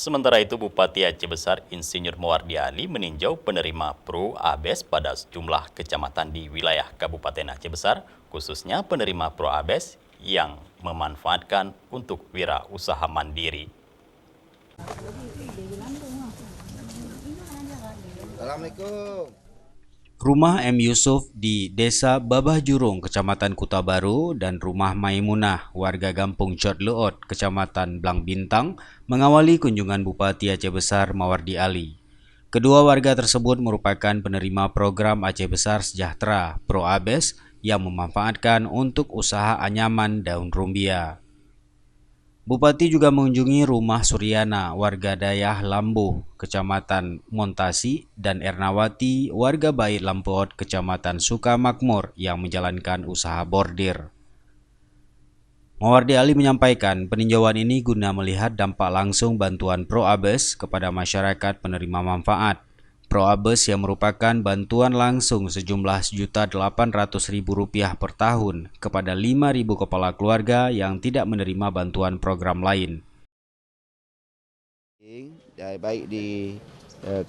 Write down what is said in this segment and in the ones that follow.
Sementara itu, Bupati Aceh Besar Insinyur Mawardi Ali meninjau penerima Pro ABES pada sejumlah kecamatan di wilayah Kabupaten Aceh Besar, khususnya penerima Pro ABES yang memanfaatkan untuk wirausaha mandiri. Assalamualaikum. Rumah M. Yusuf di Desa Babah Jurung, Kecamatan Kuta Baru, dan rumah Maimunah, warga Gampung Jod Leot, Kecamatan Blang Bintang, mengawali kunjungan Bupati Aceh Besar Mawardi Ali. Kedua warga tersebut merupakan penerima program Aceh Besar Sejahtera Pro ABES yang memanfaatkan untuk usaha anyaman daun rumbia. Bupati juga mengunjungi rumah Suryana, warga Dayah Lambuh, Kecamatan Montasi, dan Ernawati, warga Bait Lampuot, Kecamatan Sukamakmur, yang menjalankan usaha bordir. Mawardi Ali menyampaikan peninjauan ini guna melihat dampak langsung bantuan Pro ABES kepada masyarakat penerima manfaat. Pro ABES yang merupakan bantuan langsung sejumlah Rp1.800.000 per tahun kepada 5.000 kepala keluarga yang tidak menerima bantuan program lain. Baik di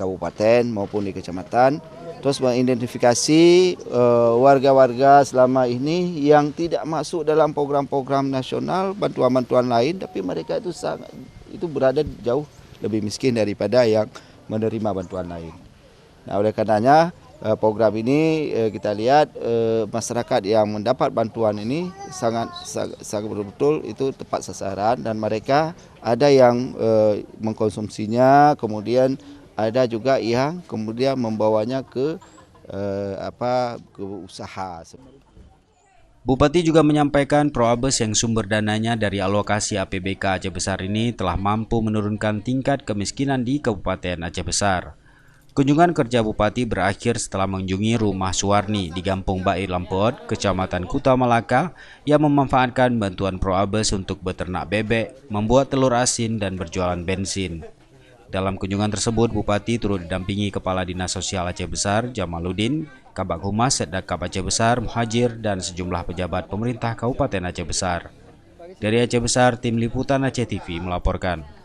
kabupaten maupun di kecamatan, terus mengidentifikasi warga-warga selama ini yang tidak masuk dalam program-program nasional, bantuan-bantuan lain, tapi mereka itu berada jauh lebih miskin daripada yang menerima bantuan lain. Nah, oleh karenanya program ini kita lihat masyarakat yang mendapat bantuan ini sangat betul-betul itu tepat sasaran, dan mereka ada yang mengkonsumsinya, kemudian ada juga yang kemudian membawanya ke usaha. Bupati juga menyampaikan Pro ABES yang sumber dananya dari alokasi APBK Aceh Besar ini telah mampu menurunkan tingkat kemiskinan di Kabupaten Aceh Besar. Kunjungan kerja Bupati berakhir setelah mengunjungi rumah Suwarni di Gampung Bait Lampuot, Kecamatan Kuta Malaka, yang memanfaatkan bantuan Pro ABES untuk beternak bebek, membuat telur asin, dan berjualan bensin. Dalam kunjungan tersebut, Bupati turut didampingi Kepala Dinas Sosial Aceh Besar, Jamaluddin, Kabag Humas Setdakap Aceh Besar, Muhajir, dan sejumlah pejabat pemerintah Kabupaten Aceh Besar. Dari Aceh Besar, Tim Liputan Aceh TV melaporkan.